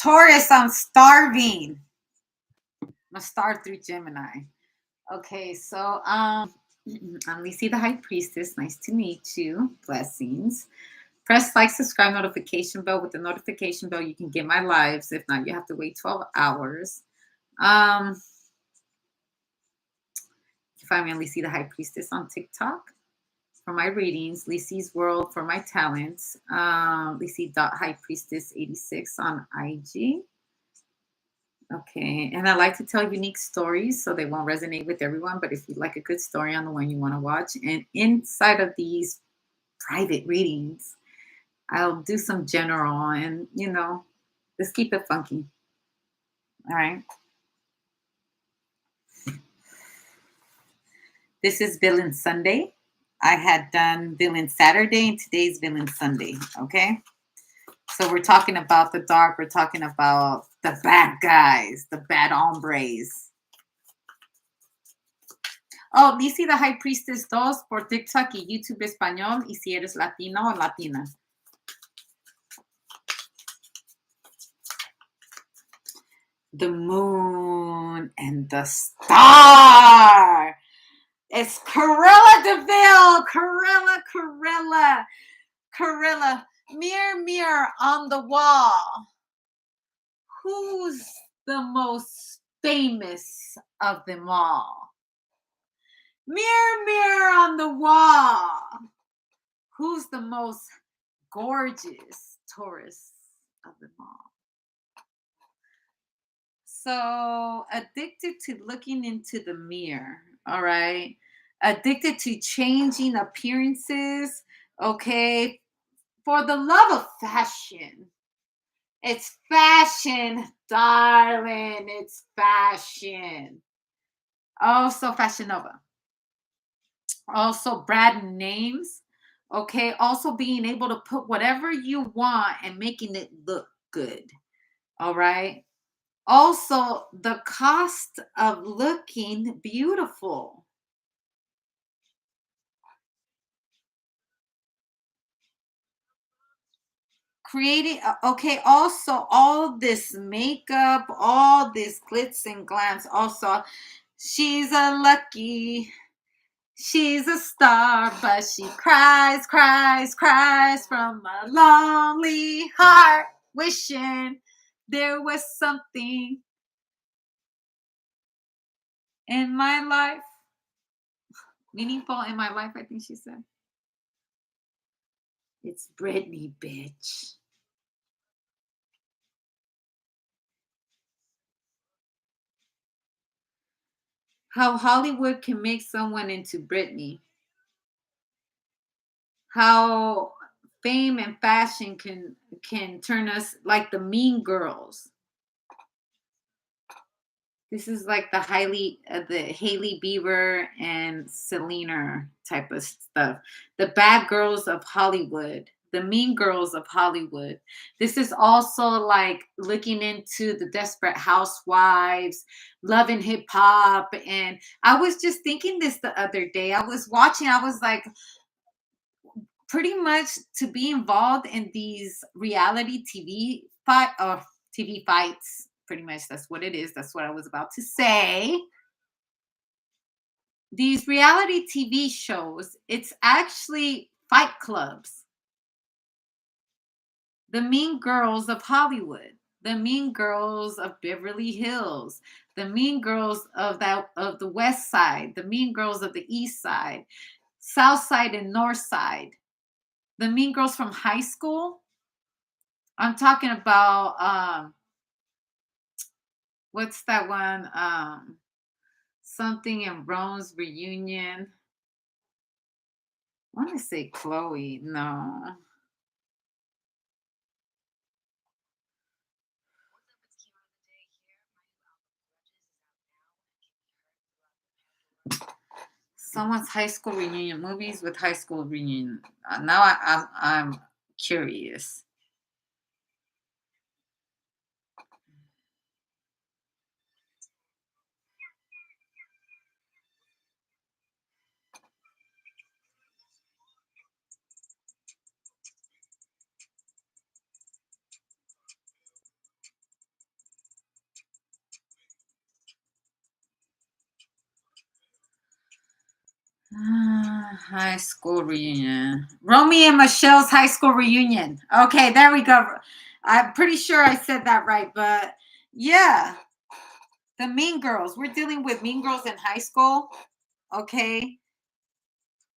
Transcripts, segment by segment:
Taurus, I'm starving. I'm a star through Gemini. Okay, so I'm Lisi the High Priestess. Nice to meet you. Blessings. Press like, subscribe, notification bell. With the notification bell, you can get my lives. If not, you have to wait 12 hours. You can find me on Lisi the High Priestess on TikTok for my readings. Lisi's World for my talents. Lisi.highpriestess86 on IG. Okay, and I like to tell unique stories so they won't resonate with everyone. But if you like a good story on the one you want to watch, and inside of these private readings, I'll do some general and, just keep it funky. All right. This is Villain Sunday. I had done Villain Saturday and today's Villain Sunday. Okay. So we're talking about the dark. We're talking about the bad guys, the bad hombres. Oh, Lisi the High Priestess 2 por TikTok y YouTube Español. Y si eres latino o latina. The moon and the star. It's Corilla DeVille. Corilla. Mirror, mirror on the wall. Who's the most famous of them all? Mirror, mirror on the wall. Who's the most gorgeous Taurus of them all? So, addicted to looking into the mirror, all right? Addicted to changing appearances, okay? For the love of fashion. It's fashion, darling. It's fashion. Also, Fashion Nova. Also, brand names. Okay. Also, being able to put whatever you want and making it look good. All right. Also, the cost of looking beautiful. Creating, okay, also all this makeup, all this glitz and glance. Also, she's a lucky, she's a star, but she cries from a lonely heart, wishing there was something in my life, meaningful in my life, I think she said. It's Britney, bitch. How Hollywood can make someone into Britney. How fame and fashion can turn us like the Mean Girls. This is like the Hailey Bieber and Selena type of stuff. The bad girls of Hollywood, the mean girls of Hollywood. This is also like looking into the Desperate Housewives, Love and Hip Hop. And I was just thinking this the other day. I was watching, I was like, pretty much to be involved in these reality TV fights. Pretty much that's what it is. That's what I was about to say. These reality TV shows, it's actually fight clubs. The Mean Girls of Hollywood, the Mean Girls of Beverly Hills, the Mean Girls of the West Side, the Mean Girls of the East Side, South Side and North Side, the Mean Girls from high school. I'm talking about what's that one? Something in Rome's Reunion. I want to say Chloe. No. Someone's high school reunion, movies with high school reunion. Now I'm curious. High school reunion. Romy and Michelle's high school reunion. Okay, there we go. I'm pretty sure I said that right, but yeah, the Mean Girls. We're dealing with Mean Girls in high school. Okay,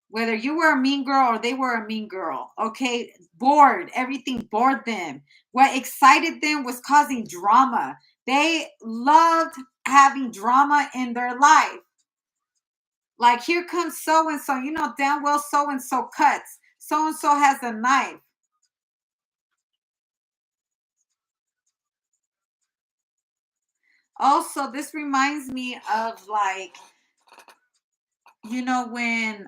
whether you were a mean girl or they were a mean girl. Okay, bored. Everything bored them. What excited them was causing drama. They loved having drama in their life. Like, here comes so and so, damn well so and so cuts. So and so has a knife. Also, this reminds me of, like, when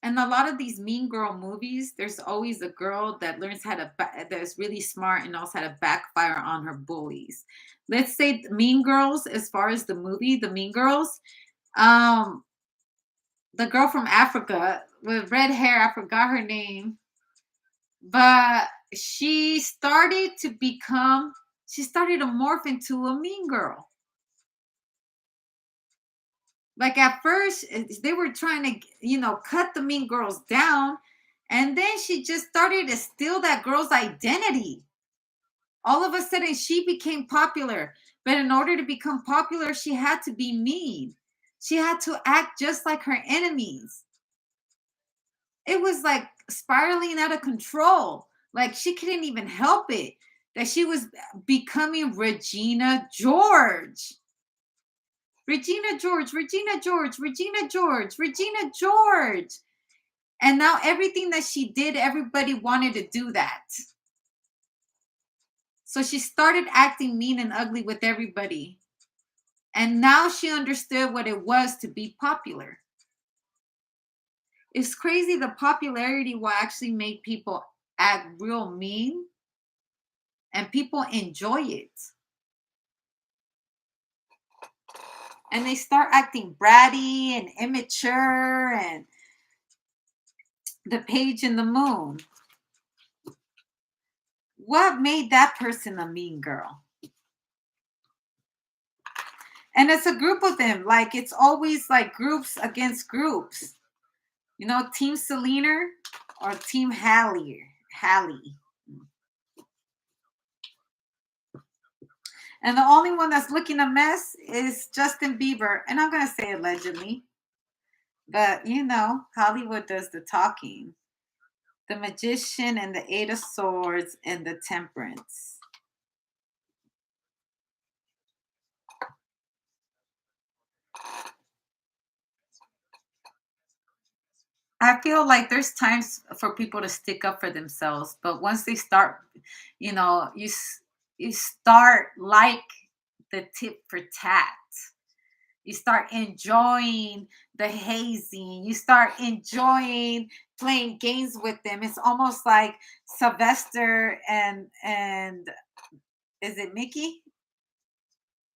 in a lot of these mean girl movies, there's always a girl that learns how to that's really smart and knows how to backfire on her bullies. Let's say Mean Girls, as far as the movie, the Mean Girls, um, the girl from Africa with red hair, I forgot her name, but she started to morph into a mean girl. Like, at first, they were trying to, cut the mean girls down, and then she just started to steal that girl's identity. All of a sudden, she became popular, but in order to become popular, she had to be mean. She had to act just like her enemies. It was like spiraling out of control. Like, she couldn't even help it that she was becoming Regina George. Regina George, Regina George, Regina George, Regina George. And now everything that she did, everybody wanted to do that. So she started acting mean and ugly with everybody. And now she understood what it was to be popular. It's crazy, the popularity will actually make people act real mean, and people enjoy it. And they start acting bratty and immature and the page and the moon. What made that person a mean girl? And it's a group of them. Like, it's always like groups against groups. Team Selena or Team Hallie. Hallie. And the only one that's looking a mess is Justin Bieber. And I'm going to say allegedly. But, Hollywood does the talking. The Magician and the Eight of Swords and the Temperance. I feel like there's times for people to stick up for themselves, but once they start, you start like the tit for tat. You start enjoying the hazing. You start enjoying playing games with them. It's almost like Sylvester and is it Mickey?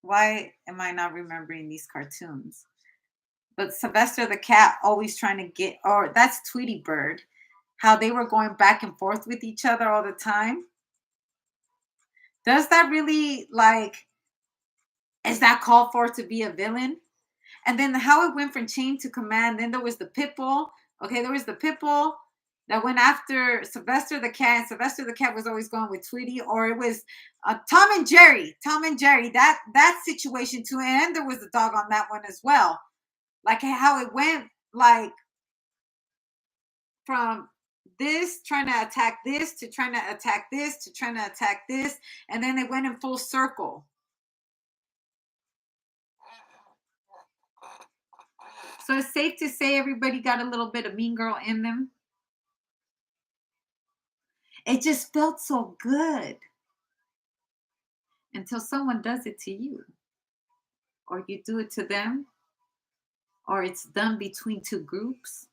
Why am I not remembering these cartoons? But Sylvester the cat always trying to get, or that's Tweety Bird, how they were going back and forth with each other all the time. Does that really, like, is that called for to be a villain? And then how it went from chain to command. Then there was the Pitbull. Okay, there was the Pitbull that went after Sylvester the cat. And Sylvester the cat was always going with Tweety, or it was Tom and Jerry. Tom and Jerry. That situation too. And there was a dog on that one as well. Like, how it went, like, from this trying to attack this to trying to attack this to trying to attack this, and then they went in full circle. So it's safe to say everybody got a little bit of mean girl in them. It just felt so good until someone does it to you, or you do it to them, or it's done between two groups,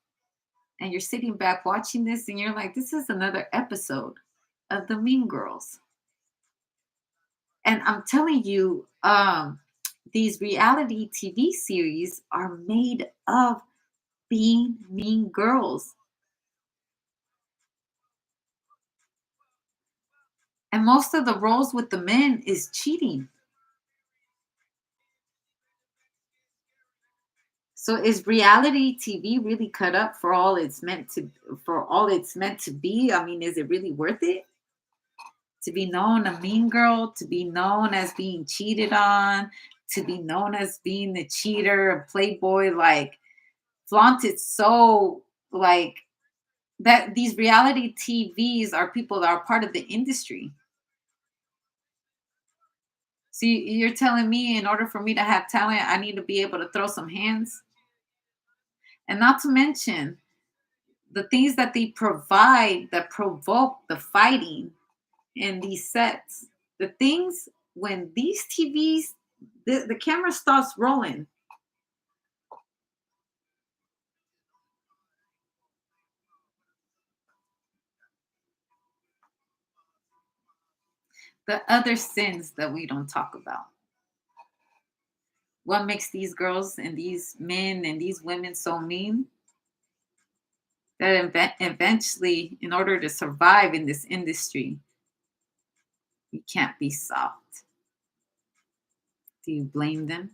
and you're sitting back watching this and you're like, this is another episode of the Mean Girls. And I'm telling you, these reality TV series are made of being mean girls. And most of the roles with the men is cheating. So is reality TV really cut up for all it's meant to be? I mean, is it really worth it? To be known a mean girl, to be known as being cheated on, to be known as being the cheater, a playboy, like flaunted so like that these reality TVs are people that are part of the industry. So you're telling me in order for me to have talent, I need to be able to throw some hands? And not to mention the things that they provide that provoke the fighting in these sets. The things when these TVs, the camera starts rolling, the other sins that we don't talk about. What makes these girls and these men and these women so mean? That eventually, in order to survive in this industry, you can't be soft. Do you blame them?